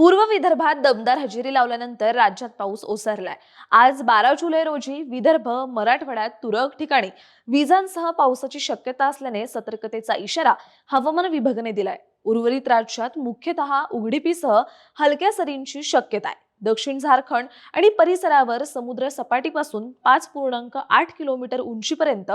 पूर्व विदर्भात दमदार हजेरी लावल्यानंतर राज्यात पाऊस ओसरलाय। आज 12 जुलै रोजी विदर्भ, मराठवाड्यात तुरळक ठिकाणी विजांसह पावसाची शक्यता असल्याने सतर्कतेचा इशारा हवामान विभागाने दिलाय। उर्वरित राज्यात मुख्यतः उघडीपीसह हलक्या सरींची शक्यता आहे। दक्षिण झारखंड आणि परिसरावर समुद्र सपाटीपासून 5.8 किलोमीटर उंचीपर्यंत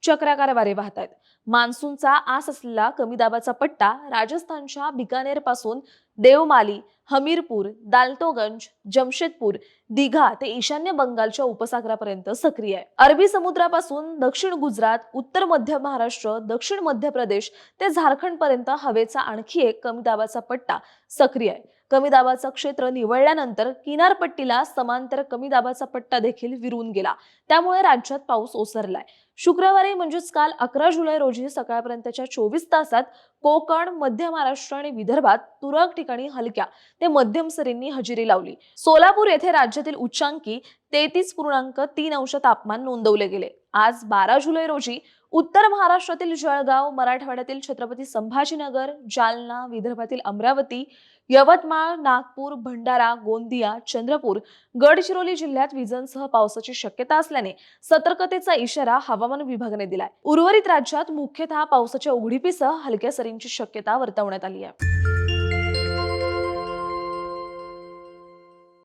चक्राकार वारे वाहत आहेत। मान्सूनचा आस असलेला कमी दाबाचा पट्टा राजस्थानच्या बिकानेर पासून देवमाली, हमीरपूर, दाल्टोगंज, जमशेदपूर, दिघा ते ईशान्य बंगालच्या उपसागरापर्यंत सक्रिय आहे। अरबी समुद्रापासून दक्षिण गुजरात, उत्तर मध्य महाराष्ट्र, दक्षिण मध्य प्रदेश ते झारखंड पर्यंत हवेचा आणखी एक कमी दाबाचा पट्टा सक्रिय आहे। कमी दाबाचं क्षेत्र निवळल्यानंतर किनारपट्टीला समांतर कमी दाबाचा पट्टा देखील विरून गेला, त्यामुळे राज्यात पाऊस ओसरलाय। शुक्रवारी म्हणजेच काल 11 जुलै रोजी सकाळपर्यंतच्या 24 तासात कोकण, मध्य महाराष्ट्र आणि विदर्भात तुरळक ठिकाणी हलक्या ते मध्यम सरींनी हजेरी लावली। सोलापूर येथे राज्यातील उच्चांकी 33.3 अंश तापमान नोंदवले गेले। आज 12 जुलै रोजी उत्तर महाराष्ट्रातील जळगाव, मराठवाड्यातील छत्रपती संभाजीनगर, जालना, विदर्भातील अमरावती, यवतमाळ, नागपूर, भंडारा, गोंदिया, चंद्रपूर, गडचिरोली जिल्ह्यात विजांसह पावसाची शक्यता असल्याने सतर्कतेचा इशारा हवामान विभागाने दिलाय। उर्वरित राज्यात मुख्यतः पावसाच्या उघडीपीसह हलक्या सरींची शक्यता वर्तवण्यात आली आहे।